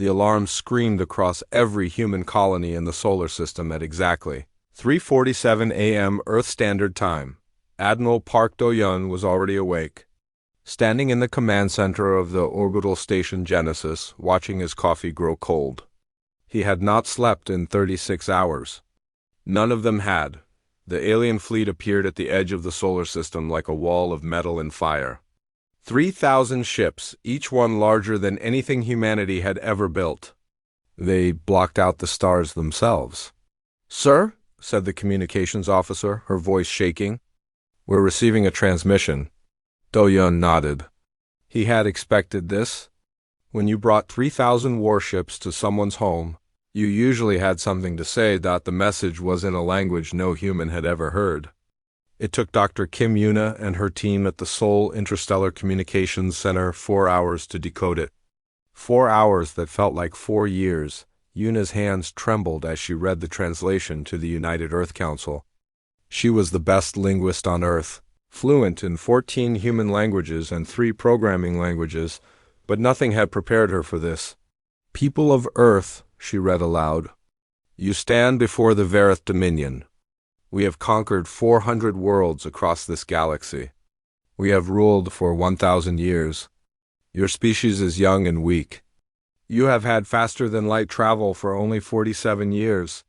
The alarm screamed across every human colony in the solar system at exactly 3:47 a.m. Earth Standard Time. Admiral Park Do-yeon was already awake, standing in the command center of the orbital station Genesis, watching his coffee grow cold. He had not slept in 36 hours. None of them had. The alien fleet appeared at the edge of the solar system like a wall of metal and fire. 3,000 ships, each one larger than anything humanity had ever built. They blocked out the stars themselves. "Sir," said the communications officer, her voice shaking. "We're receiving a transmission." Do-yeon nodded. He had expected this. When you brought 3,000 warships to someone's home, you usually had something to say. The message was in a language no human had ever heard. It took Dr. Kim Yuna and her team at the Seoul Interstellar Communications Center 4 hours to decode it. 4 hours that felt like 4 years. Yuna's hands trembled as she read the translation to the United Earth Council. She was the best linguist on Earth, fluent in 14 human languages and 3 programming languages, but nothing had prepared her for this. "People of Earth," she read aloud, "you stand before the Verith Dominion. We have conquered 400 worlds across this galaxy. We have ruled for 1,000 years. Your species is young and weak. You have had faster-than-light travel for only 47 years.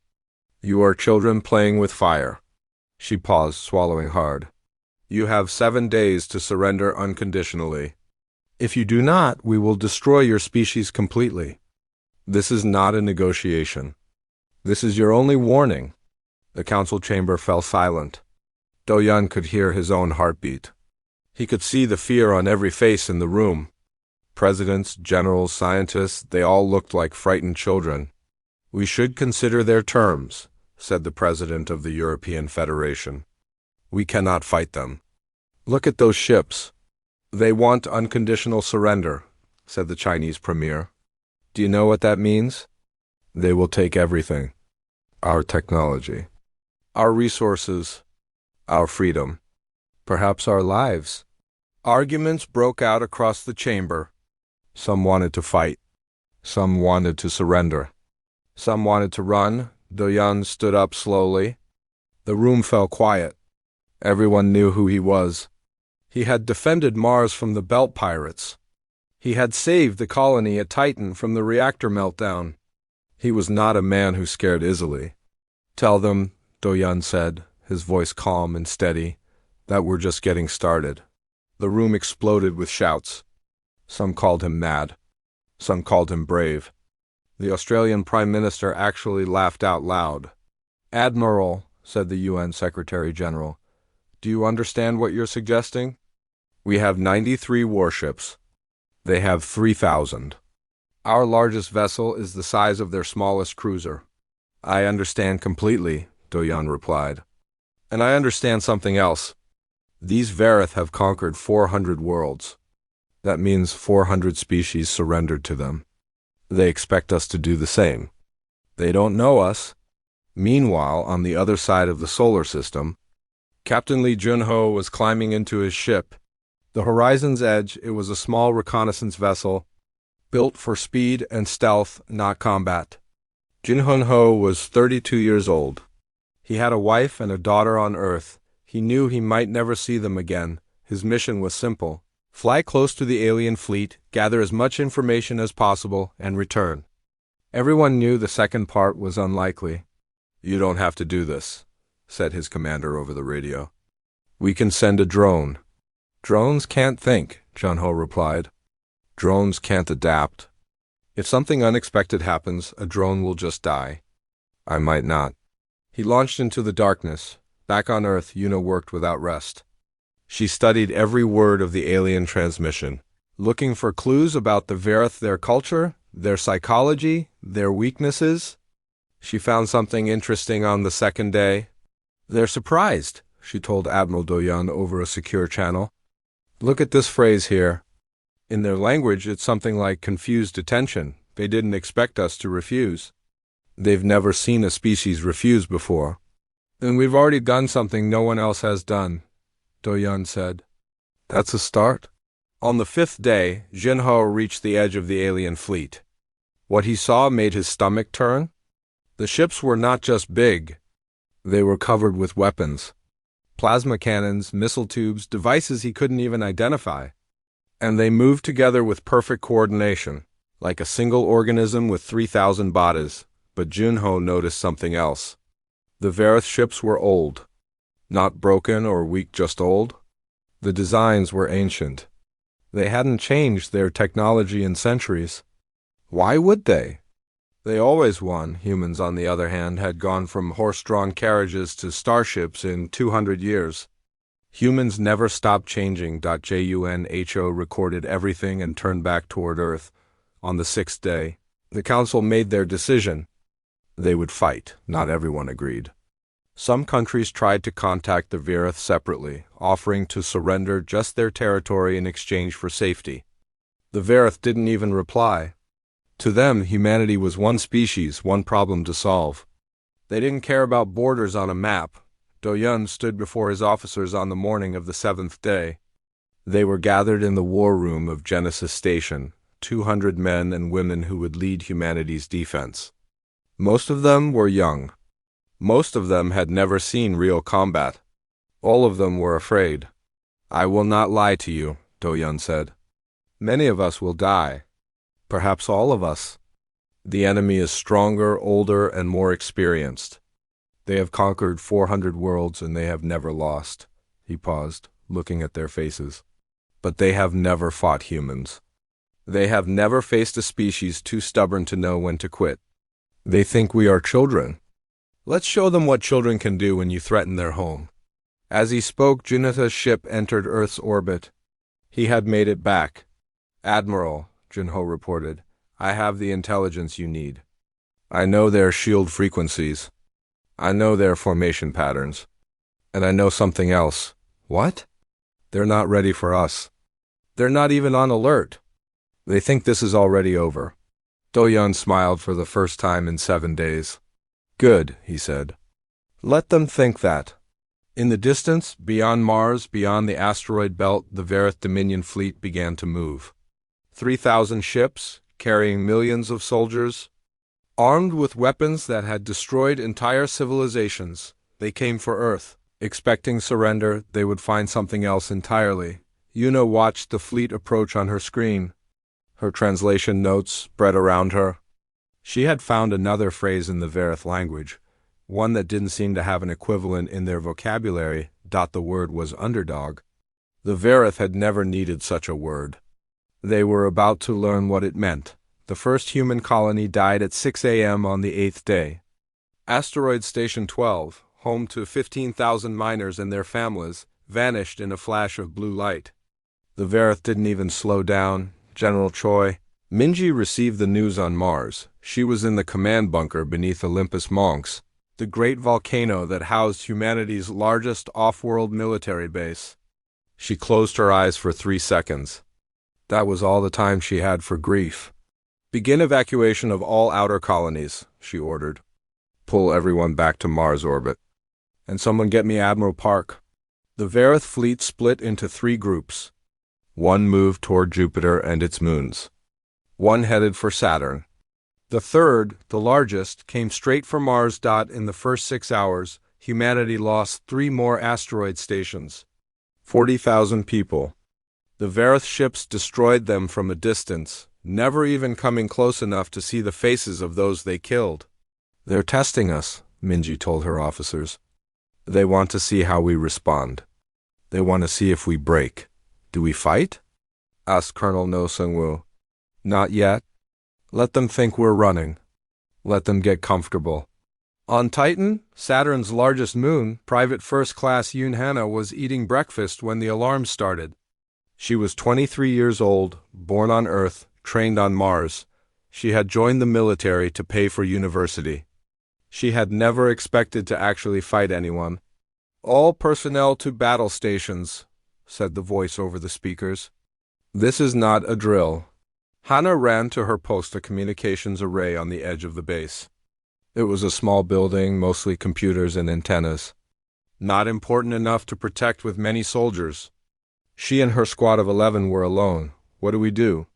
You are children playing with fire." She paused, swallowing hard. "You have 7 days to surrender unconditionally. If you do not, we will destroy your species completely. This is not a negotiation. This is your only warning." The council chamber fell silent. Do-yeon could hear his own heartbeat. He could see the fear on every face in the room. Presidents, generals, scientists, they all looked like frightened children. "We should consider their terms," said the president of the European Federation. "We cannot fight them. Look at those ships. They want unconditional surrender," said the Chinese premier. "Do you know what that means? They will take everything. Our technology, our resources, our freedom, perhaps our lives." Arguments broke out across the chamber. Some wanted to fight. Some wanted to surrender. Some wanted to run. Do-yeon stood up slowly. The room fell quiet. Everyone knew who he was. He had defended Mars from the Belt Pirates. He had saved the colony at Titan from the reactor meltdown. He was not a man who scared easily. "Tell them," Do-yeon said, his voice calm and steady, "that we're just getting started." The room exploded with shouts. Some called him mad. Some called him brave. The Australian Prime Minister actually laughed out loud. "Admiral," said the UN Secretary General, "do you understand what you're suggesting? We have 93 warships. They have 3,000. Our largest vessel is the size of their smallest cruiser." "I understand completely," Do-yeon replied. "And I understand something else. These Verith have conquered 400 worlds. That means 400 species surrendered to them. They expect us to do the same. They don't know us." Meanwhile, on the other side of the solar system, Captain Lee Jun-ho was climbing into his ship. The Horizon's Edge, it was a small reconnaissance vessel, built for speed and stealth, not combat. Jun-ho was 32 years old. He had a wife and a daughter on Earth. He knew he might never see them again. His mission was simple: fly close to the alien fleet, gather as much information as possible, and return. Everyone knew the second part was unlikely. "You don't have to do this," said his commander over the radio. "We can send a drone." "Drones can't think," Jun-ho replied. "Drones can't adapt. If something unexpected happens, a drone will just die." "I might not." He launched into the darkness. Back on Earth, Yuna worked without rest. She studied every word of the alien transmission, looking for clues about the Verith, their culture, their psychology, their weaknesses. She found something interesting on the second day. "They're surprised," she told Admiral Do-yeon over a secure channel. "Look at this phrase here. In their language, it's something like confused attention. They didn't expect us to refuse. They've never seen a species refuse before. And we've already done something no one else has done," Do-yeon said. "That's a start." On the 5th day, Jin-ho reached the edge of the alien fleet. What he saw made his stomach turn. The ships were not just big. They were covered with weapons. Plasma cannons, missile tubes, devices he couldn't even identify. And they moved together with perfect coordination, like a single organism with 3,000 bodies. But Junho noticed something else. The Vareth ships were old. Not broken or weak, just old. The designs were ancient. They hadn't changed their technology in centuries. Why would they? They always won. Humans, on the other hand, had gone from horse-drawn carriages to starships in 200 years. Humans never stopped changing. Junho recorded everything and turned back toward Earth. On the 6th day, the Council made their decision. They would fight. Not everyone agreed. Some countries tried to contact the Vareth separately, offering to surrender just their territory in exchange for safety. The Vareth didn't even reply. To them, humanity was one species, one problem to solve. They didn't care about borders on a map. Do-yun stood before his officers on the morning of the 7th day. They were gathered in the war room of Genesis Station, 200 men and women who would lead humanity's defense. Most of them were young. Most of them had never seen real combat. All of them were afraid. "I will not lie to you," Do-yun said. "Many of us will die. Perhaps all of us. The enemy is stronger, older, and more experienced. They have conquered 400 worlds and they have never lost." He paused, looking at their faces. "But they have never fought humans. They have never faced a species too stubborn to know when to quit. They think we are children. Let's show them what children can do when you threaten their home." As he spoke, Junho's ship entered Earth's orbit. He had made it back. "Admiral," Junho reported, "I have the intelligence you need. I know their shield frequencies. I know their formation patterns. And I know something else." "What?" "They're not ready for us. They're not even on alert. They think this is already over." Do-yun smiled for the first time in 7 days. "Good," he said. "Let them think that." In the distance, beyond Mars, beyond the asteroid belt, the Vareth Dominion fleet began to move. 3,000 ships, carrying millions of soldiers, armed with weapons that had destroyed entire civilizations. They came for Earth. Expecting surrender, they would find something else entirely. Yuna watched the fleet approach on her screen. Her translation notes spread around her. She had found another phrase in the Vareth language, one that didn't seem to have an equivalent in their vocabulary. The word was underdog. The Vareth had never needed such a word. They were about to learn what it meant. The first human colony died at 6 a.m. on the 8th day. Asteroid Station 12, home to 15,000 miners and their families, vanished in a flash of blue light. The Vareth didn't even slow down. General Choi. Minji received the news on Mars. She was in the command bunker beneath Olympus Mons, the great volcano that housed humanity's largest off-world military base. She closed her eyes for 3 seconds. That was all the time she had for grief. "Begin evacuation of all outer colonies," she ordered. "Pull everyone back to Mars orbit. And someone get me Admiral Park." The Vareth fleet split into 3 groups. One moved toward Jupiter and its moons. One headed for Saturn. The third, the largest, came straight for Mars. In the first 6 hours, humanity lost 3 more asteroid stations. 40,000 people. The Vareth ships destroyed them from a distance, never even coming close enough to see the faces of those they killed. "They're testing us," Minji told her officers. "They want to see how we respond. They want to see if we break." "Do we fight?" asked Colonel No Seung-woo. "Not yet. Let them think we're running. Let them get comfortable." On Titan, Saturn's largest moon, Private First Class Yoon Hana was eating breakfast when the alarm started. She was 23 years old, born on Earth, trained on Mars. She had joined the military to pay for university. She had never expected to actually fight anyone. "All personnel to battle stations," said the voice over the speakers. "This is not a drill." Hana ran to her post, a communications array on the edge of the base. It was a small building, mostly computers and antennas. Not important enough to protect with many soldiers. She and her squad of 11 were alone. "What do we do?"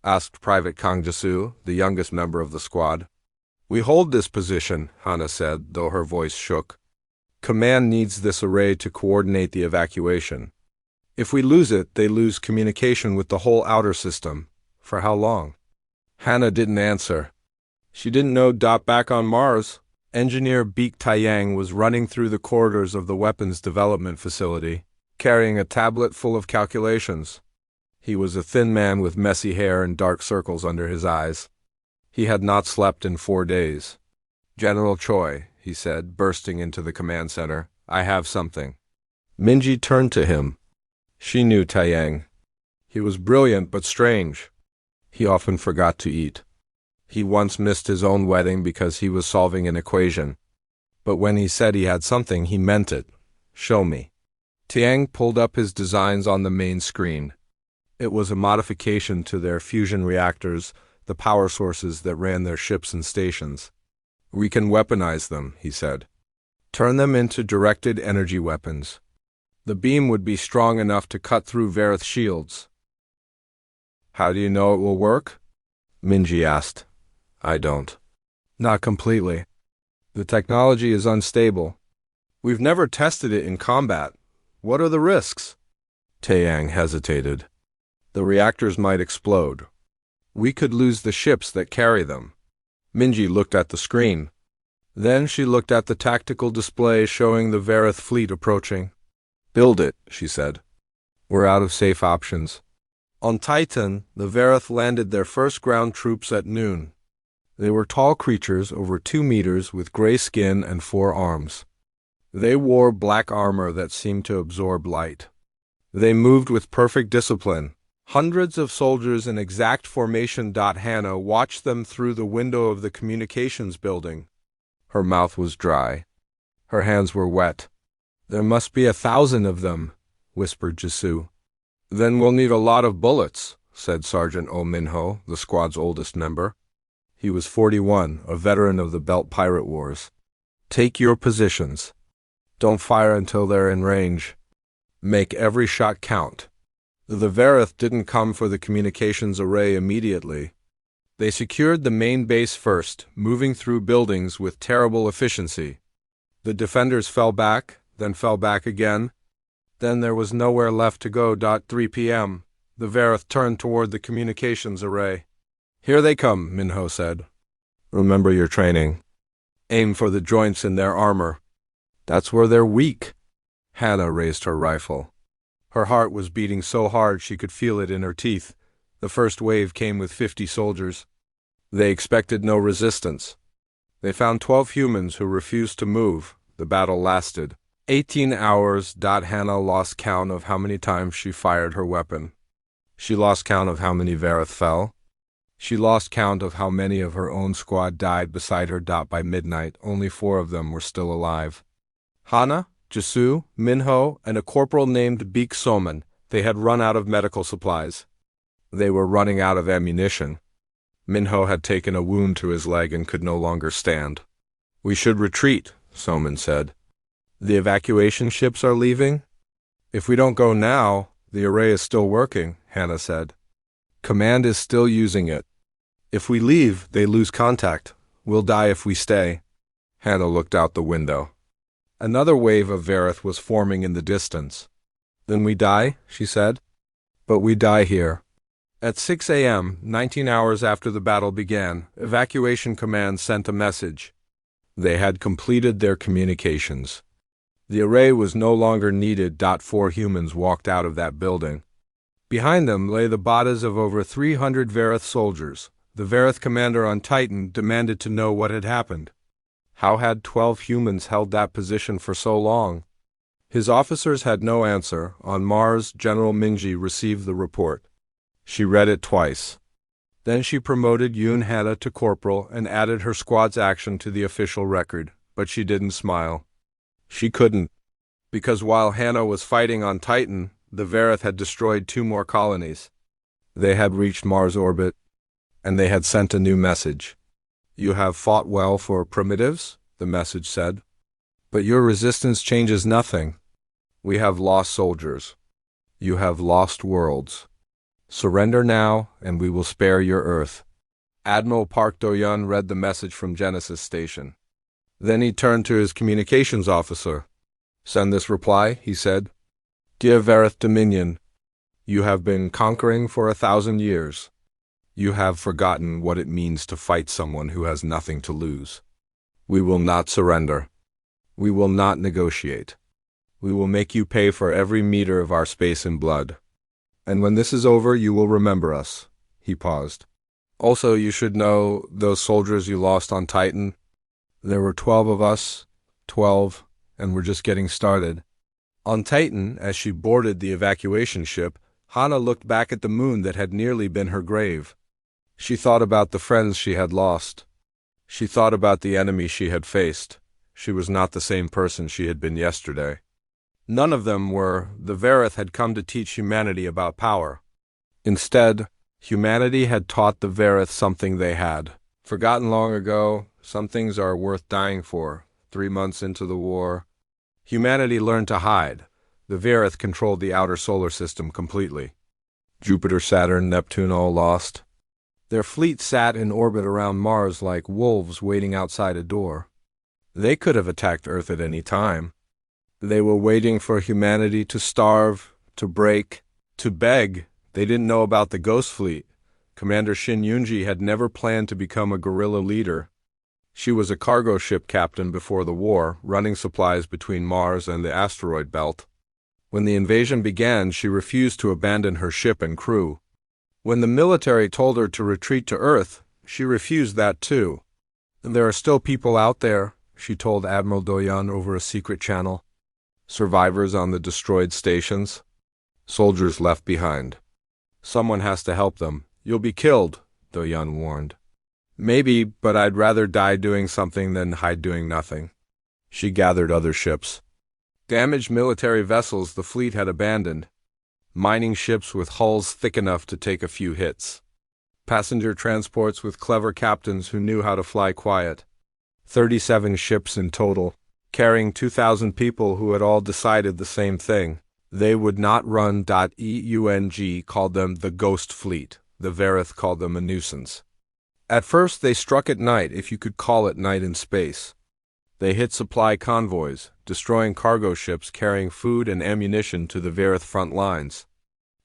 asked Private Kang Jasu, the youngest member of the squad. We hold this position, Hana said, though her voice shook. Command needs this array to coordinate the evacuation. If we lose it, they lose communication with the whole outer system. For how long? Hana didn't answer. She didn't know. Back on Mars, engineer Beek Taiyang was running through the corridors of the weapons development facility, carrying a tablet full of calculations. He was a thin man with messy hair and dark circles under his eyes. He had not slept in 4 days. General Choi, he said, bursting into the command center, I have something. Minji turned to him. She knew Taiyang. He was brilliant but strange. He often forgot to eat. He once missed his own wedding because he was solving an equation. But when he said he had something, he meant it. Show me. Taiyang pulled up his designs on the main screen. It was a modification to their fusion reactors, the power sources that ran their ships and stations. We can weaponize them, he said. Turn them into directed energy weapons. The beam would be strong enough to cut through Varith's shields. How do you know it will work? Minji asked. I don't. Not completely. The technology is unstable. We've never tested it in combat. What are the risks? Taiyang hesitated. The reactors might explode. We could lose the ships that carry them. Minji looked at the screen. Then she looked at the tactical display showing the Varith fleet approaching. Build it, she said. We're out of safe options. On Titan, the Varith landed their first ground troops at noon. They were tall creatures over 2 meters with gray skin and 4 arms. They wore black armor that seemed to absorb light. They moved with perfect discipline. Hundreds of soldiers in exact formation. Hannah watched them through the window of the communications building. Her mouth was dry. Her hands were wet. There must be 1,000 of them, whispered Jasu. Then we'll need a lot of bullets, said Sergeant Oh Minho, the squad's oldest member. He was 41, a veteran of the Belt Pirate Wars. Take your positions. Don't fire until they're in range. Make every shot count. The Varith didn't come for the communications array immediately. They secured the main base first, moving through buildings with terrible efficiency. The defenders fell back, then fell back again. Then there was nowhere left to go. 3 p.m. The Varith turned toward the communications array. Here they come, Minho said. Remember your training. Aim for the joints in their armor. That's where they're weak. Hannah raised her rifle. Her heart was beating so hard she could feel it in her teeth. The first wave came with 50 soldiers. They expected no resistance. They found 12 humans who refused to move. The battle lasted 18 hours. Hannah lost count of how many times she fired her weapon. She lost count of how many Varith fell. She lost count of how many of her own squad died beside her. By midnight, only 4 of them were still alive. Hana, Jasu, Minho, and a corporal named Beek Soman. They had run out of medical supplies. They were running out of ammunition. Minho had taken a wound to his leg and could no longer stand. We should retreat, Soman said. The evacuation ships are leaving? If we don't go now, the array is still working, Hannah said. Command is still using it. If we leave, they lose contact. We'll die if we stay. Hannah looked out the window. Another wave of Varith was forming in the distance. Then we die, she said. But we die here. At 6 a.m., 19 hours after the battle began, Evacuation Command sent a message. They had completed their communications. The array was no longer needed. 4 humans walked out of that building. Behind them lay the bodies of over 300 Varith soldiers. The Varith commander on Titan demanded to know what had happened. How had 12 humans held that position for so long? His officers had no answer. On Mars, General Minji received the report. She read it twice. Then she promoted Yoon Hannah to corporal and added her squad's action to the official record, but she didn't smile. She couldn't, because while Hannah was fighting on Titan, the Varith had destroyed 2 more colonies. They had reached Mars orbit, and they had sent a new message. You have fought well for primitives, the message said. But your resistance changes nothing. We have lost soldiers. You have lost worlds. Surrender now, and we will spare your Earth. Admiral Park Do-yun read the message from Genesis Station. Then he turned to his communications officer. Send this reply, he said. Dear Verith Dominion, you have been conquering for 1,000 years. You have forgotten what it means to fight someone who has nothing to lose. We will not surrender. We will not negotiate. We will make you pay for every meter of our space in blood. And when this is over, you will remember us. He paused. Also, you should know those soldiers you lost on Titan. There were 12 of us, 12, and we're just getting started. On Titan, as she boarded the evacuation ship, Hana looked back at the moon that had nearly been her grave. She thought about the friends she had lost. She thought about the enemy she had faced. She was not the same person she had been yesterday. None of them were the Verith had come to teach humanity about power. Instead, humanity had taught the Verith something they had forgotten long ago. Some things are worth dying for. 3 months into the war, humanity learned to hide. The Verith controlled the outer solar system completely. Jupiter, Saturn, Neptune all lost. Their fleet sat in orbit around Mars like wolves waiting outside a door. They could have attacked Earth at any time. They were waiting for humanity to starve, to break, to beg. They didn't know about the Ghost Fleet. Commander Shin Yunji had never planned to become a guerrilla leader. She was a cargo ship captain before the war, running supplies between Mars and the asteroid belt. When the invasion began, she refused to abandon her ship and crew. When the military told her to retreat to Earth, she refused that too. There are still people out there, she told Admiral Do-yun over a secret channel. Survivors on the destroyed stations. Soldiers left behind. Someone has to help them. You'll be killed, Do-yun warned. Maybe, but I'd rather die doing something than hide doing nothing. She gathered other ships. Damaged military vessels the fleet had abandoned. Mining ships with hulls thick enough to take a few hits. Passenger transports with clever captains who knew how to fly quiet. 37 ships in total, carrying 2,000 people who had all decided the same thing. They would not run. EUNG called them the Ghost Fleet. The Verith called them a nuisance. At first they struck at night, if you could call it night in space. They hit supply convoys, destroying cargo ships carrying food and ammunition to the Verith front lines.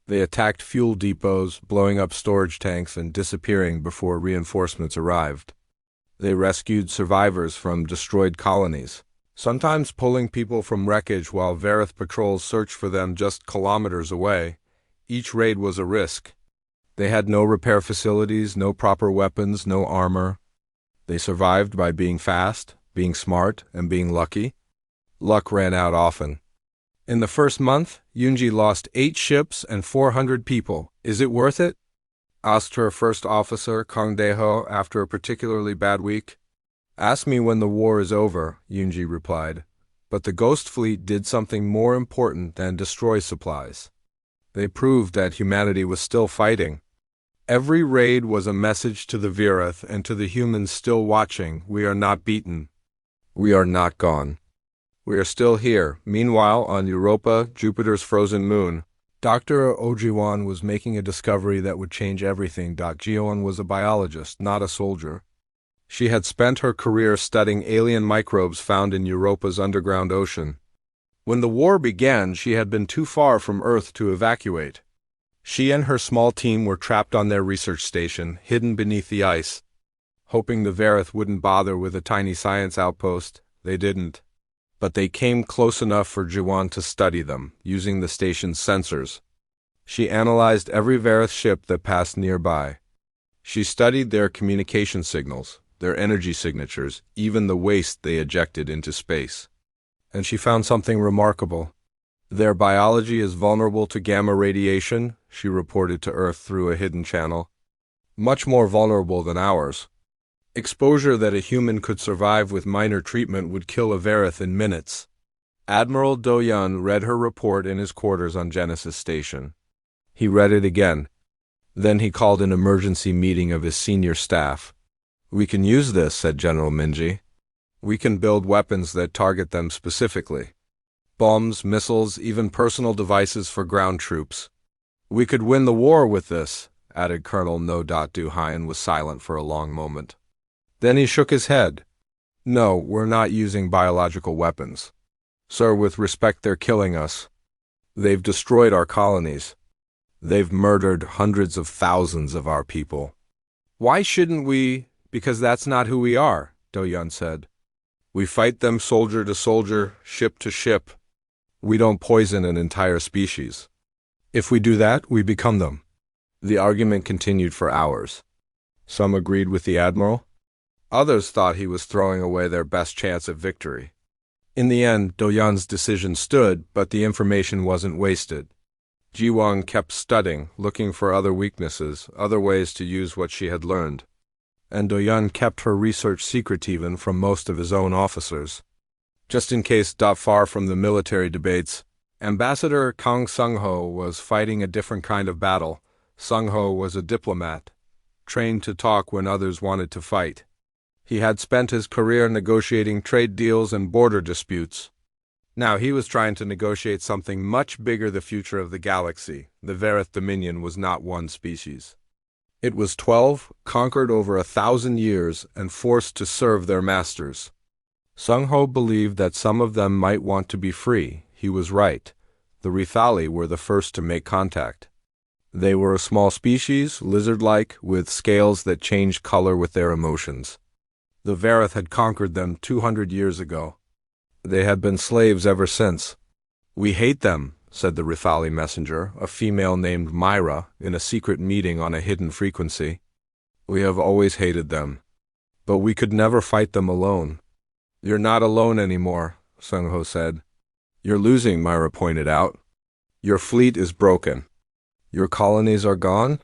They attacked fuel depots, blowing up storage tanks and disappearing before reinforcements arrived. They rescued survivors from destroyed colonies, sometimes pulling people from wreckage while Verith patrols searched for them just kilometers away. Each raid was a risk. They had no repair facilities, no proper weapons, no armor. They survived by being fast, being smart, and being lucky. Luck ran out often. In the first month, Yunji lost 8 ships and 400 people. Is it worth it? Asked her first officer, Kang Daeho, after a particularly bad week. Ask me when the war is over, Yunji replied. But the Ghost Fleet did something more important than destroy supplies. They proved that humanity was still fighting. Every raid was a message to the Verith and to the humans still watching. We are not beaten. We are not gone. We are still here. Meanwhile, on Europa, Jupiter's frozen moon, Dr. Ojiwan was making a discovery that would change everything. Jiwon was a biologist, not a soldier. She had spent her career studying alien microbes found in Europa's underground ocean. When the war began, she had been too far from Earth to evacuate. She and her small team were trapped on their research station, hidden beneath the ice. Hoping the Verith wouldn't bother with a tiny science outpost, they didn't. But they came close enough for Jiwon to study them, using the station's sensors. She analyzed every Verith ship that passed nearby. She studied their communication signals, their energy signatures, even the waste they ejected into space. And she found something remarkable. Their biology is vulnerable to gamma radiation, she reported to Earth through a hidden channel. Much more vulnerable than ours. Exposure that a human could survive with minor treatment would kill a Verith in minutes. Admiral Do-yun read her report in his quarters on Genesis Station. He read it again. Then he called an emergency meeting of his senior staff. We can use this, said General Minji. We can build weapons that target them specifically. Bombs, missiles, even personal devices for ground troops. We could win the war with this, added Colonel No. Duhai, and was silent for a long moment. Then he shook his head. No, we're not using biological weapons. Sir, with respect, they're killing us. They've destroyed our colonies. They've murdered hundreds of thousands of our people. Why shouldn't we? Because that's not who we are, Do-Yun said. We fight them soldier to soldier, ship to ship. We don't poison an entire species. If we do that, we become them. The argument continued for hours. Some agreed with the admiral. Others thought he was throwing away their best chance at victory. In the end, Do-Yun's decision stood, but the information wasn't wasted. Ji-Wang kept studying, looking for other weaknesses, other ways to use what she had learned. And Do-Yun kept her research secret even from most of his own officers. Just in case, far from the military debates, Ambassador Kang Sung-ho was fighting a different kind of battle. Sung-ho was a diplomat, trained to talk when others wanted to fight. He had spent his career negotiating trade deals and border disputes. Now he was trying to negotiate something much bigger: the future of the galaxy. The Verith Dominion was not one species. It was 12, conquered over 1,000 years, and forced to serve their masters. Sung-ho believed that some of them might want to be free. He was right. The Rithali were the first to make contact. They were a small species, lizard-like, with scales that changed color with their emotions. The Verith had conquered them 200 years ago. They had been slaves ever since. We hate them, said the Rithali messenger, a female named Myra, in a secret meeting on a hidden frequency. We have always hated them. But we could never fight them alone. You're not alone anymore, Sung-ho said. You're losing, Myra pointed out. Your fleet is broken. Your colonies are gone?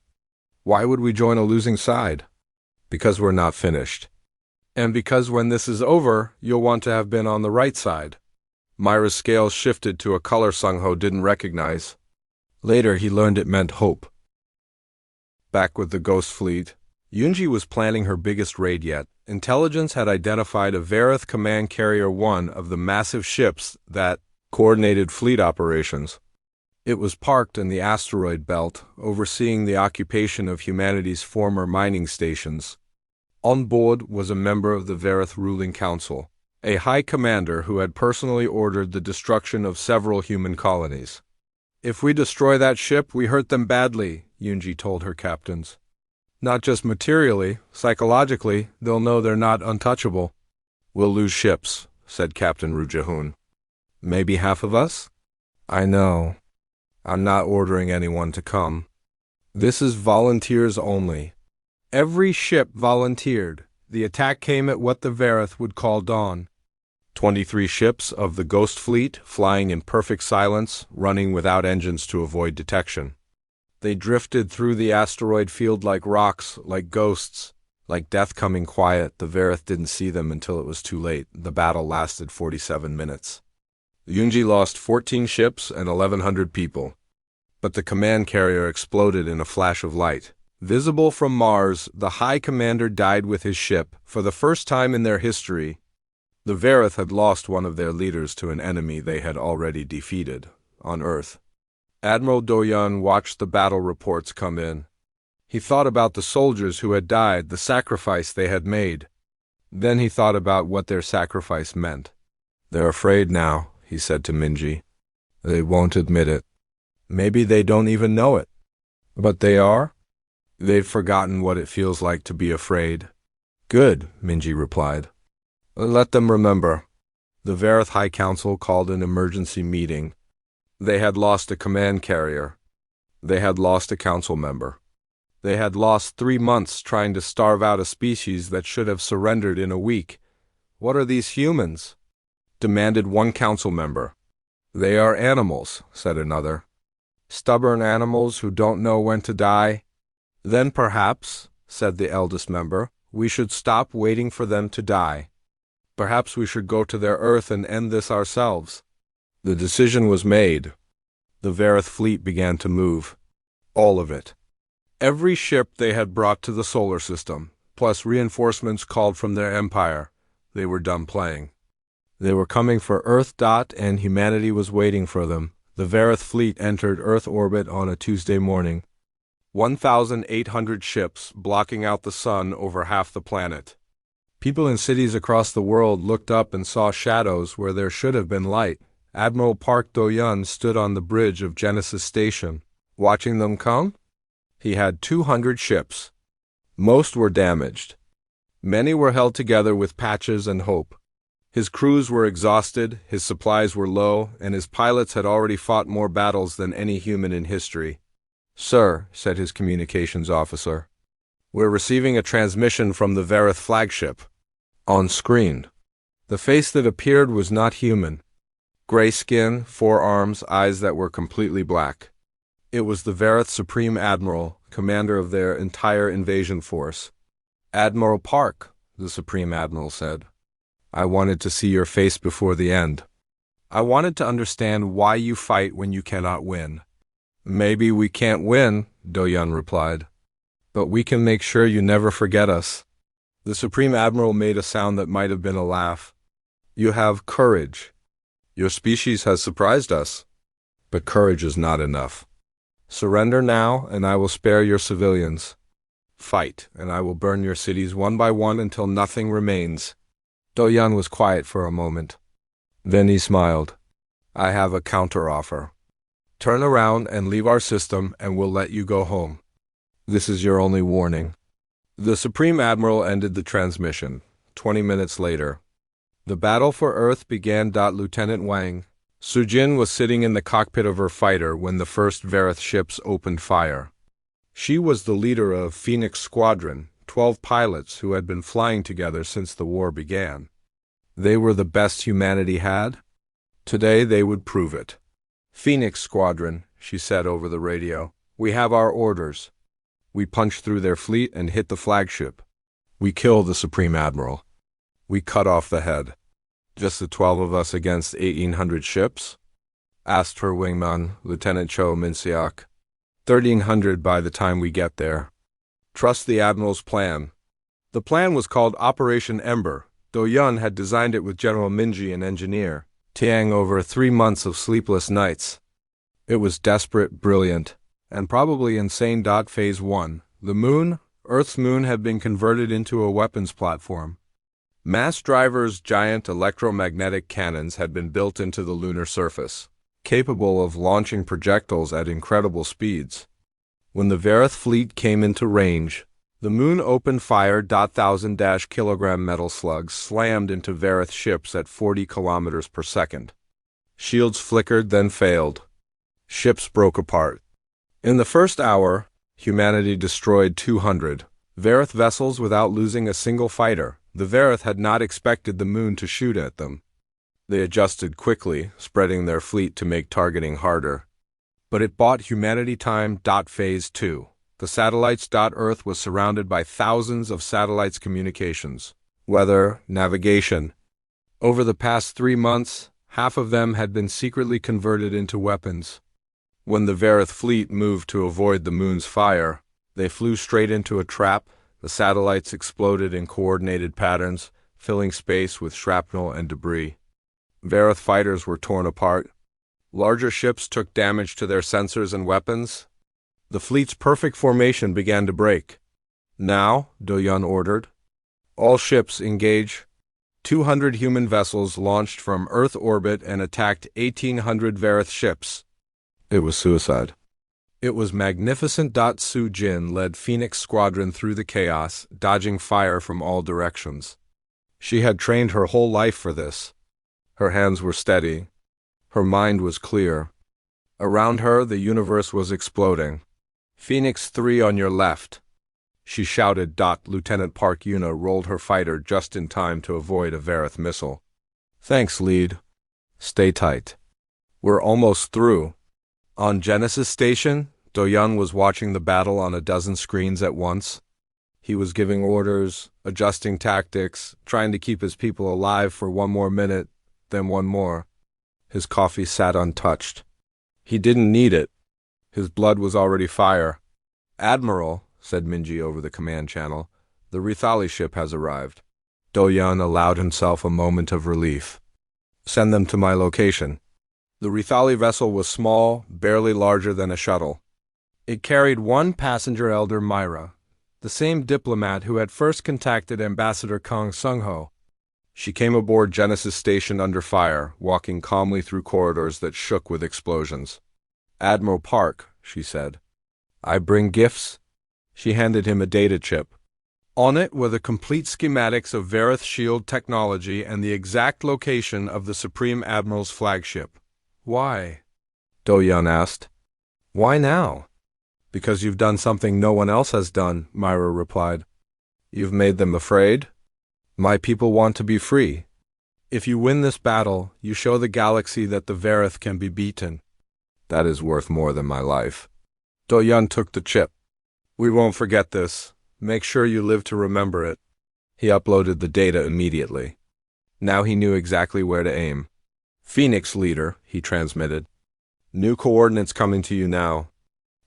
Why would we join a losing side? Because we're not finished. And because when this is over, you'll want to have been on the right side. Myra's scales shifted to a color Sung-ho didn't recognize. Later, he learned it meant hope. Back with the Ghost Fleet, Yunji was planning her biggest raid yet. Intelligence had identified a Verith Command Carrier 1 of the massive ships that coordinated fleet operations. It was parked in the asteroid belt, overseeing the occupation of humanity's former mining stations. On board was a member of the Verith ruling council, a high commander who had personally ordered the destruction of several human colonies. If we destroy that ship, we hurt them badly, Yunji told her captains. Not just materially, psychologically, they'll know they're not untouchable. We'll lose ships, said Captain Rujahun. Maybe half of us? I know. I'm not ordering anyone to come. This is volunteers only. Every ship volunteered. The attack came at what the Verith would call dawn. 23 ships of the Ghost Fleet, flying in perfect silence, running without engines to avoid detection. They drifted through the asteroid field like rocks, like ghosts, like death coming quiet. The Verith didn't see them until it was too late. The battle lasted 47 minutes. Yunji lost 14 ships and 1,100 people. But the command carrier exploded in a flash of light. Visible from Mars, the High Commander died with his ship. For the first time in their history, the Verith had lost one of their leaders to an enemy they had already defeated, on Earth. Admiral Do-Yun watched the battle reports come in. He thought about the soldiers who had died, the sacrifice they had made. Then he thought about what their sacrifice meant. They're afraid now, he said to Minji. They won't admit it. Maybe they don't even know it. But they are? They've forgotten what it feels like to be afraid. Good, Minji replied. Let them remember. The Verith High Council called an emergency meeting. They had lost a command carrier. They had lost a council member. They had lost 3 months trying to starve out a species that should have surrendered in a week. What are these humans? Demanded one council member. They are animals, said another. Stubborn animals who don't know when to die. Then perhaps, said the eldest member, we should stop waiting for them to die. Perhaps we should go to their Earth and end this ourselves. The decision was made. The Verith fleet began to move. All of it. Every ship they had brought to the solar system, plus reinforcements called from their empire. They were done playing. They were coming for Earth. And humanity was waiting for them. The Vareth fleet entered Earth orbit on a Tuesday morning. 1,800 ships blocking out the sun over half the planet. People in cities across the world looked up and saw shadows where there should have been light. Admiral Park Do-yeon stood on the bridge of Genesis Station, watching them come. He had 200 ships. Most were damaged. Many were held together with patches and hope. His crews were exhausted, his supplies were low, and his pilots had already fought more battles than any human in history. "Sir," said his communications officer, "we're receiving a transmission from the Vareth flagship." On screen, the face that appeared was not human. Gray skin, 4 arms, eyes that were completely black. It was the Vareth Supreme Admiral, commander of their entire invasion force. "Admiral Park," the Supreme Admiral said, "I wanted to see your face before the end. I wanted to understand why you fight when you cannot win." "Maybe we can't win," Do-yeon replied, "but we can make sure you never forget us." The Supreme Admiral made a sound that might have been a laugh. "You have courage. Your species has surprised us. But courage is not enough. Surrender now, and I will spare your civilians. Fight, and I will burn your cities one by one until nothing remains." Do-yeon was quiet for a moment. Then he smiled. "I have a counteroffer. Turn around and leave our system, and we'll let you go home. This is your only warning." The Supreme Admiral ended the transmission. 20 minutes later, the battle for Earth began. Lieutenant Wang Sujin was sitting in the cockpit of her fighter when the first Vareth ships opened fire. She was the leader of Phoenix Squadron, 12 pilots who had been flying together since the war began. They were the best humanity had. Today they would prove it. "Phoenix Squadron," she said over the radio, "we have our orders. We punch through their fleet and hit the flagship. We kill the Supreme Admiral. We cut off the head." "Just the 12 of us against 1,800 ships?" asked her wingman, Lieutenant Cho Min-seok. 1,300 by the time we get there. Trust the Admiral's plan." The plan was called Operation Ember. Do-yeon had designed it with General Minji, an engineer, Tiang over 3 months of sleepless nights. It was desperate, brilliant, and probably insane. Phase 1. The moon, Earth's moon, had been converted into a weapons platform. Mass drivers' giant electromagnetic cannons had been built into the lunar surface, capable of launching projectiles at incredible speeds. When the Vareth fleet came into range, the moon opened fire. 1,000-kilogram metal slugs slammed into Vareth ships at 40 kilometers per second. Shields flickered, then failed. Ships broke apart. In the first hour, humanity destroyed 200 Vareth vessels without losing a single fighter. The Vareth had not expected the moon to shoot at them. They adjusted quickly, spreading their fleet to make targeting harder. But it bought humanity time. Phase 2. The satellites. Earth was surrounded by thousands of satellites' communications, weather, navigation. Over the past 3 months, half of them had been secretly converted into weapons. When the Vareth fleet moved to avoid the moon's fire, they flew straight into a trap. The satellites exploded in coordinated patterns, filling space with shrapnel and debris. Vareth fighters were torn apart. Larger ships took damage to their sensors and weapons. The fleet's perfect formation began to break. "Now," Do-yeon ordered, "all ships engage." 200 human vessels launched from Earth orbit and attacked 1,800 Vareth ships. It was suicide. It was magnificent. Sujin led Phoenix Squadron through the chaos, dodging fire from all directions. She had trained her whole life for this. Her hands were steady. Her mind was clear. Around her, the universe was exploding. "Phoenix 3 on your left," she shouted. Lieutenant Park Yuna rolled her fighter just in time to avoid a Vareth missile. "Thanks, lead. Stay tight. We're almost through." On Genesis Station, Do-yeon was watching the battle on a dozen screens at once. He was giving orders, adjusting tactics, trying to keep his people alive for one more minute, then one more. His coffee sat untouched. He didn't need it. His blood was already fire. "Admiral," said Minji over the command channel, "the Rithali ship has arrived." Do-yeon allowed himself a moment of relief. "Send them to my location." The Rithali vessel was small, barely larger than a shuttle. It carried one passenger, Elder Myra, the same diplomat who had first contacted Ambassador Kong Sung-ho. She came aboard Genesis Station under fire, walking calmly through corridors that shook with explosions. "Admiral Park," she said. "I bring gifts." She handed him a data chip. On it were the complete schematics of Vareth shield technology and the exact location of the Supreme Admiral's flagship. "Why?" Do-Yun asked. "Why now?" "Because you've done something no one else has done," Myra replied. "You've made them afraid? My people want to be free. If you win this battle, you show the galaxy that the Vareth can be beaten. That is worth more than my life." Do-Yun took the chip. "We won't forget this. Make sure you live to remember it." He uploaded the data immediately. Now he knew exactly where to aim. "Phoenix Leader," he transmitted. "New coordinates coming to you now.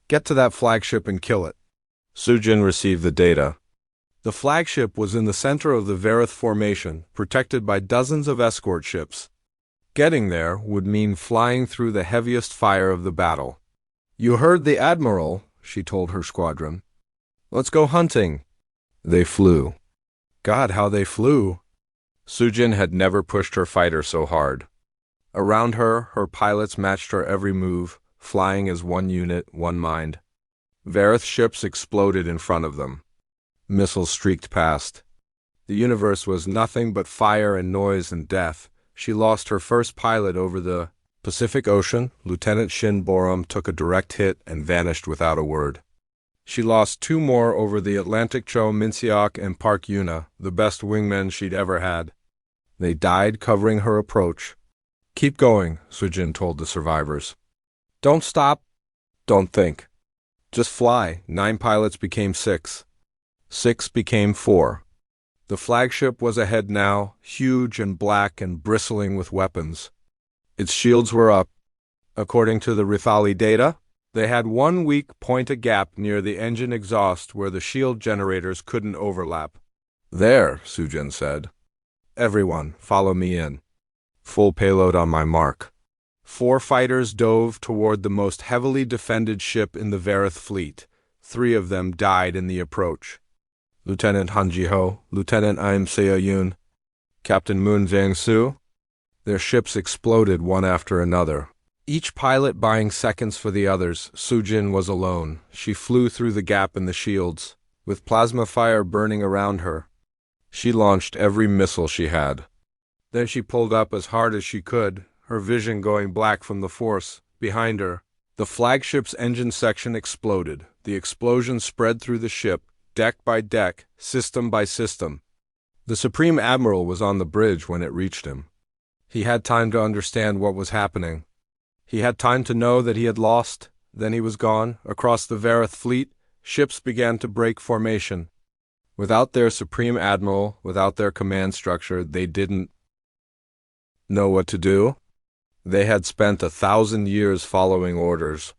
Get to that flagship and kill it." Sujin received the data. The flagship was in the center of the Vareth formation, protected by dozens of escort ships. Getting there would mean flying through the heaviest fire of the battle. "You heard the Admiral," she told her squadron. "Let's go hunting." They flew. God, how they flew! Sujin had never pushed her fighter so hard. Around her, her pilots matched her every move, flying as one unit, one mind. Vareth ships exploded in front of them. Missiles streaked past. The universe was nothing but fire and noise and death. She lost her first pilot over the Pacific Ocean. Lieutenant Shin Borum took a direct hit and vanished without a word. She lost two more over the Atlantic Cho Minseok and Park Yuna, the best wingmen she'd ever had. They died covering her approach. "Keep going," Sujin told the survivors. "Don't stop. Don't think. Just fly." 9 pilots became 6. 6 became 4. The flagship was ahead now, huge and black and bristling with weapons. Its shields were up. According to the Rithali data, they had one weak point a gap near the engine exhaust where the shield generators couldn't overlap. "There," Sujin said. "Everyone, follow me in. Full payload on my mark." 4 fighters dove toward the most heavily defended ship in the Vareth fleet. 3 of them died in the approach. Lieutenant Han Ji-ho, Lieutenant Im Seo-yoon, Captain Moon Vang-soo. Their ships exploded one after another. Each pilot buying seconds for the others. Sujin was alone. She flew through the gap in the shields, with plasma fire burning around her. She launched every missile she had. Then she pulled up as hard as she could, her vision going black from the force. Behind her, the flagship's engine section exploded. The explosion spread through the ship, deck by deck, system by system. The Supreme Admiral was on the bridge when it reached him. He had time to understand what was happening. He had time to know that he had lost. Then he was gone. Across the Vareth fleet, ships began to break formation. Without their Supreme Admiral, without their command structure, they didn't know what to do. They had spent 1,000 years following orders.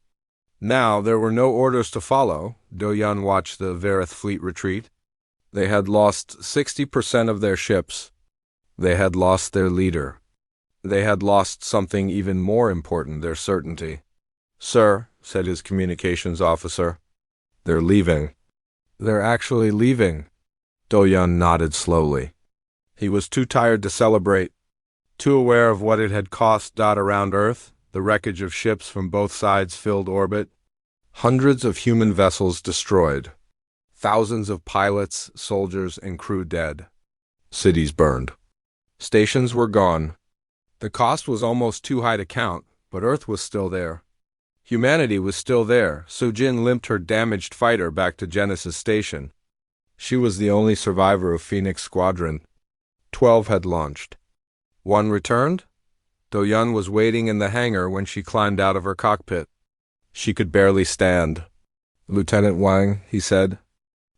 Now there were no orders to follow. Do-Yun watched the Vareth fleet retreat. They had lost 60% of their ships. They had lost their leader. They had lost something even more important, their certainty. "Sir," said his communications officer, "they're leaving." "They're actually leaving." Do-Yun nodded slowly. He was too tired to celebrate, too aware of what it had cost. Around Earth, the wreckage of ships from both sides filled orbit. Hundreds of human vessels destroyed. Thousands of pilots, soldiers, and crew dead. Cities burned. Stations were gone. The cost was almost too high to count, but Earth was still there. Humanity was still there. Sujin limped her damaged fighter back to Genesis Station. She was the only survivor of Phoenix Squadron. 12 had launched. 1 returned? Do-Yun was waiting in the hangar when she climbed out of her cockpit. She could barely stand. "Lieutenant Wang," he said.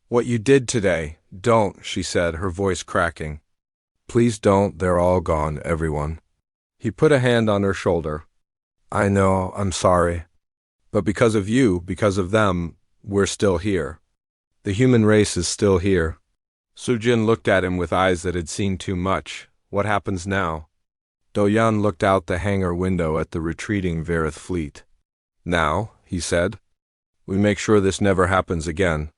"What you did today, don't," she said, her voice cracking. "Please don't, they're all gone, everyone." He put a hand on her shoulder. "I know, I'm sorry. But because of you, because of them, we're still here. The human race is still here." Sujin looked at him with eyes that had seen too much. "What happens now?" Doyan looked out the hangar window at the retreating Verith fleet. Now, he said, we make sure this never happens again.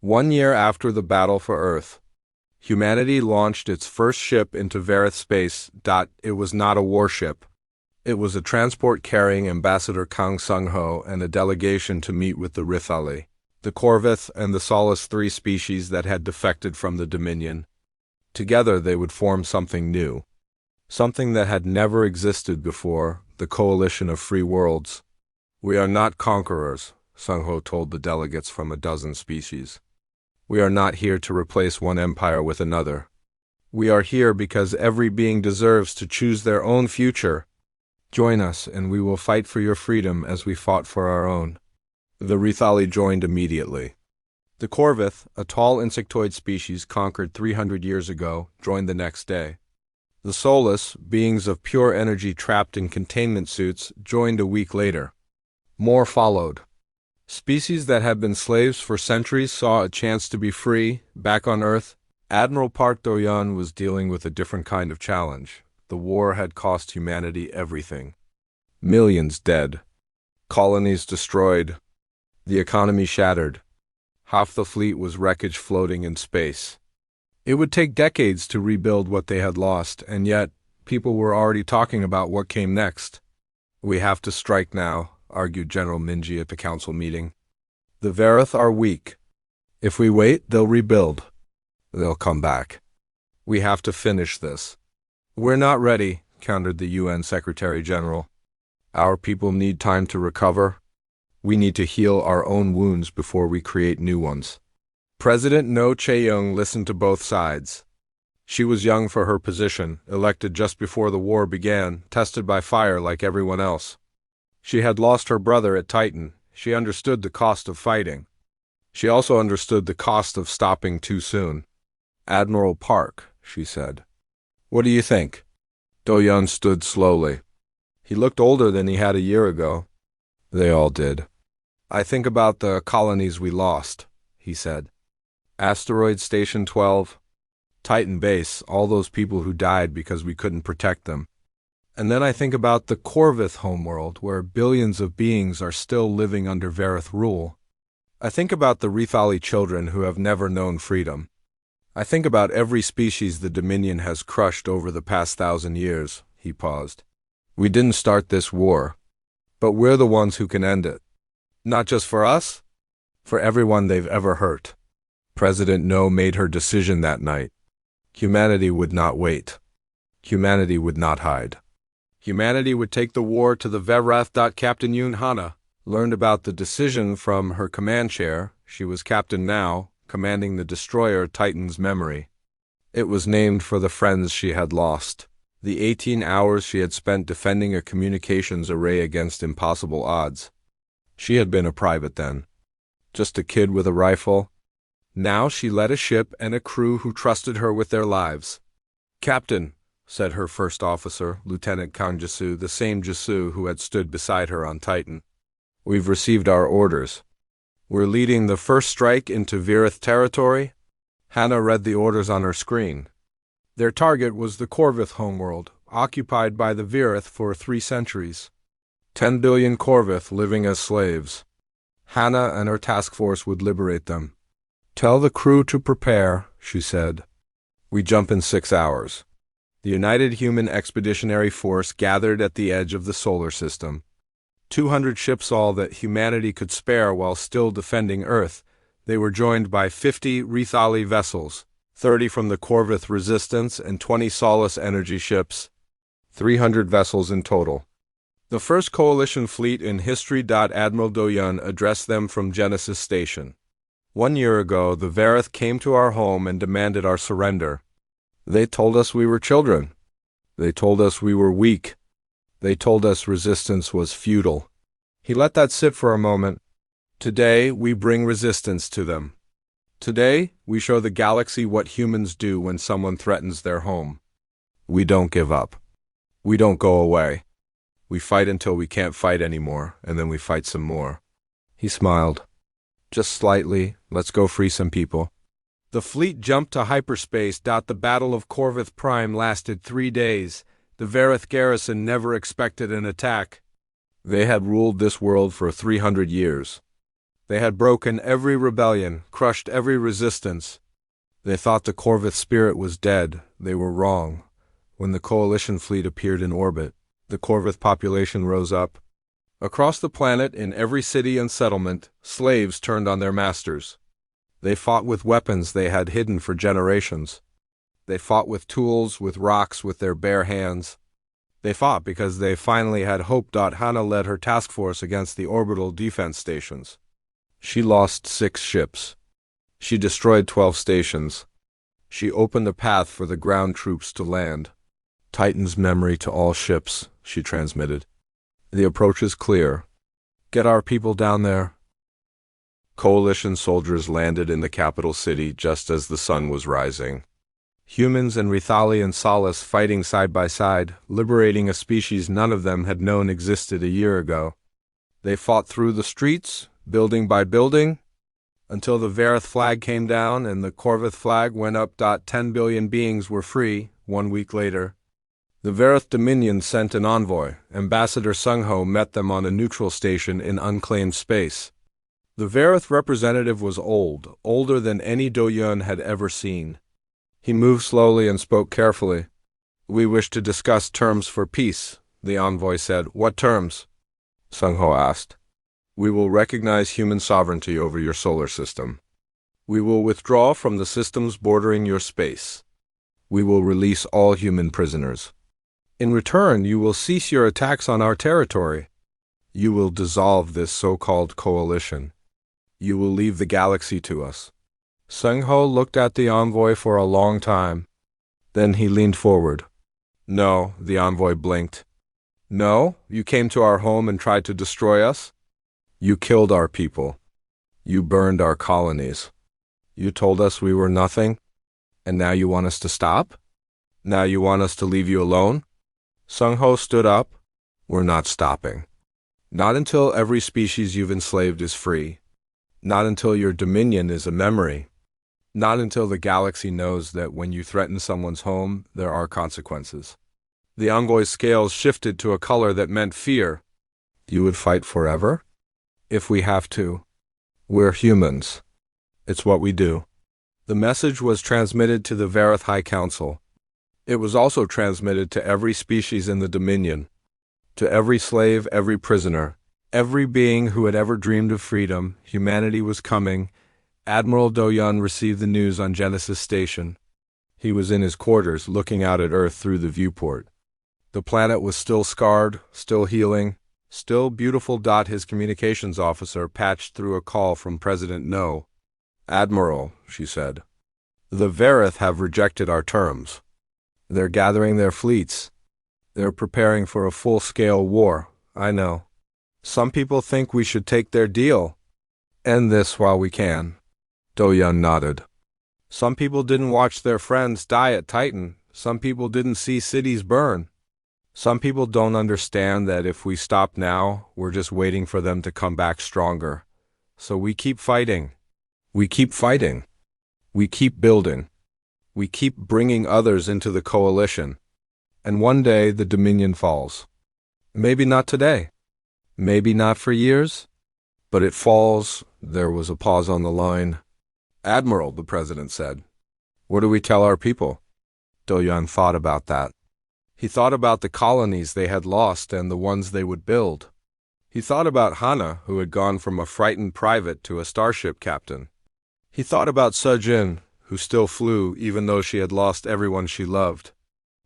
1 year after the battle for Earth, humanity launched its first ship into Verith space. It was not a warship. It was a transport carrying Ambassador Kang Sung-ho and a delegation to meet with the Rithali, the Corvith, and the Solace, 3 species that had defected from the Dominion. Together they would form something new. Something that had never existed before, the Coalition of Free Worlds. We are not conquerors, Sung-ho told the delegates from a dozen species. We are not here to replace one empire with another. We are here because every being deserves to choose their own future. Join us, and we will fight for your freedom as we fought for our own. The Rithali joined immediately. The Corvith, a tall insectoid species conquered 300 years ago, joined the next day. The Solace, beings of pure energy trapped in containment suits, joined a week later. More followed. Species that had been slaves for centuries saw a chance to be free, back on Earth. Admiral Park Do-yeon was dealing with a different kind of challenge. The war had cost humanity everything. Millions dead. Colonies destroyed. The economy shattered. Half the fleet was wreckage floating in space. It would take decades to rebuild what they had lost, and yet people were already talking about what came next. We have to strike now, argued General Minji at the council meeting. The Verith are weak. If we wait, they'll rebuild. They'll come back. We have to finish this. We're not ready, countered the UN Secretary General. Our people need time to recover. We need to heal our own wounds before we create new ones. President No Chae-young listened to both sides. She was young for her position, elected just before the war began, tested by fire like everyone else. She had lost her brother at Titan. She understood the cost of fighting. She also understood the cost of stopping too soon. Admiral Park, she said. What do you think? Do-yeon stood slowly. He looked older than he had a year ago. They all did. I think about the colonies we lost, he said. Asteroid Station 12, Titan Base, all those people who died because we couldn't protect them. And then I think about the Corvith homeworld, where billions of beings are still living under Verith rule. I think about the Rithali children who have never known freedom. I think about every species the Dominion has crushed over the past 1,000 years, he paused. We didn't start this war, but we're the ones who can end it. Not just for us, for everyone they've ever hurt. President No made her decision that night. Humanity would not wait. Humanity would not hide. Humanity would take the war to the Verith. Captain Yoon Hana learned about the decision from her command chair. She was captain now, commanding the destroyer Titan's memory. It was named for the friends she had lost. The 18 hours she had spent defending a communications array against impossible odds. She had been a private then. Just a kid with a rifle. Now she led a ship and a crew who trusted her with their lives. Captain, said her first officer, Lieutenant Kang Jisu, the same Jisu who had stood beside her on Titan. We've received our orders. We're leading the first strike into Verith territory. Hannah read the orders on her screen. Their target was the Corvith homeworld, occupied by the Verith for 3 centuries. 10 billion Corvith living as slaves. Hannah and her task force would liberate them. Tell the crew to prepare, she said. We jump in 6 hours. The United Human Expeditionary Force gathered at the edge of the solar system. 200 ships all that humanity could spare while still defending Earth. They were joined by 50 Rithali vessels, 30 from the Corvith Resistance and 20 Solace energy ships. 300 vessels in total. The first coalition fleet in history. Admiral Do-yeon addressed them from Genesis Station. 1 year ago, the Verith came to our home and demanded our surrender. They told us we were children. They told us we were weak. They told us resistance was futile. He let that sit for a moment. Today, we bring resistance to them. Today, we show the galaxy what humans do when someone threatens their home. We don't give up. We don't go away. We fight until we can't fight anymore, and then we fight some more. He smiled. Just slightly, let's go free some people. The fleet jumped to hyperspace. The Battle of Corvith Prime lasted 3 days. The Vareth garrison never expected an attack. They had ruled this world for 300 years. They had broken every rebellion, crushed every resistance. They thought the Corvith spirit was dead. They were wrong. When the coalition fleet appeared in orbit, the Corvith population rose up. Across the planet, in every city and settlement, slaves turned on their masters. They fought with weapons they had hidden for generations. They fought with tools, with rocks, with their bare hands. They fought because they finally had hope. Hannah led her task force against the orbital defense stations. She lost 6 ships. She destroyed 12 stations. She opened a path for the ground troops to land. Titan's memory to all ships, she transmitted. The approach is clear. Get our people down there. Coalition soldiers landed in the capital city just as the sun was rising. Humans and Rithali and Solace fighting side by side, liberating a species none of them had known existed a year ago. They fought through the streets, building by building, until the Vareth flag came down and the Corvith flag went up. 10 billion beings were free 1 week later. The Vareth Dominion sent an envoy. Ambassador Sung-Ho met them on a neutral station in unclaimed space. The Vareth representative was old, older than any Do-Yun had ever seen. He moved slowly and spoke carefully. We wish to discuss terms for peace, the envoy said. What terms? Sung-Ho asked. We will recognize human sovereignty over your solar system. We will withdraw from the systems bordering your space. We will release all human prisoners. In return, you will cease your attacks on our territory. You will dissolve this so-called coalition. You will leave the galaxy to us. Sung-Ho looked at the envoy for a long time. Then he leaned forward. No, the envoy blinked. No, you came to our home and tried to destroy us? You killed our people. You burned our colonies. You told us we were nothing, and now you want us to stop? Now you want us to leave you alone? Sung-Ho stood up. We're not stopping. Not until every species you've enslaved is free. Not until your dominion is a memory. Not until the galaxy knows that when you threaten someone's home, there are consequences. The envoy's scales shifted to a color that meant fear. You would fight forever? If we have to. We're humans. It's what we do. The message was transmitted to the Vareth High Council. It was also transmitted to every species in the Dominion. To every slave, every prisoner, every being who had ever dreamed of freedom, humanity was coming. Admiral Do-Yun received the news on Genesis Station. He was in his quarters, looking out at Earth through the viewport. The planet was still scarred, still healing, still beautiful. His communications officer patched through a call from President No. Admiral, she said, the Vareth have rejected our terms. They're gathering their fleets. They're preparing for a full-scale war, I know. Some people think we should take their deal. End this while we can. Do-Yun nodded. Some people didn't watch their friends die at Titan. Some people didn't see cities burn. Some people don't understand that if we stop now, we're just waiting for them to come back stronger. So we keep fighting. We keep fighting. We keep building. We keep bringing others into the coalition. And one day the Dominion falls. Maybe not today. Maybe not for years. But it falls. There was a pause on the line. Admiral, the president said. What do we tell our people? Do-Yun thought about that. He thought about the colonies they had lost and the ones they would build. He thought about Hannah, who had gone from a frightened private to a starship captain. He thought about Sejin, who still flew even though she had lost everyone she loved.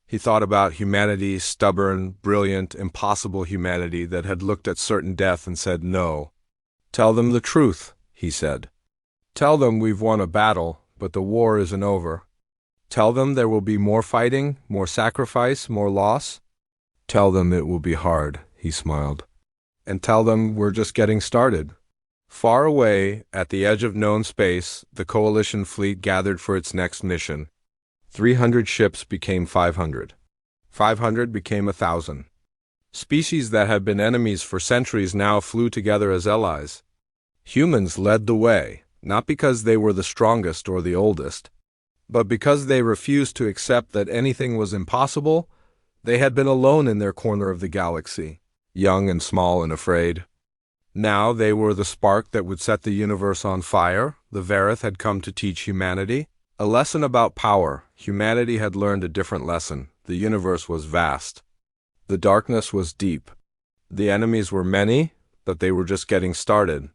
He thought about humanity, stubborn, brilliant, impossible humanity that had looked at certain death and said no. Tell them the truth, he said. Tell them we've won a battle, but the war isn't over. Tell them there will be more fighting, more sacrifice, more loss. Tell them it will be hard, he smiled. And tell them we're just getting started. Far away, at the edge of known space, the coalition fleet gathered for its next mission. 300 ships became 500. 500 became 1,000. Species that had been enemies for centuries now flew together as allies. Humans led the way, not because they were the strongest or the oldest, but because they refused to accept that anything was impossible. They had been alone in their corner of the galaxy, young and small and afraid. Now they were the spark that would set the universe on fire. The Varith had come to teach humanity a lesson about power. Humanity had learned a different lesson. The universe was vast. The darkness was deep. The enemies were many, but they were just getting started.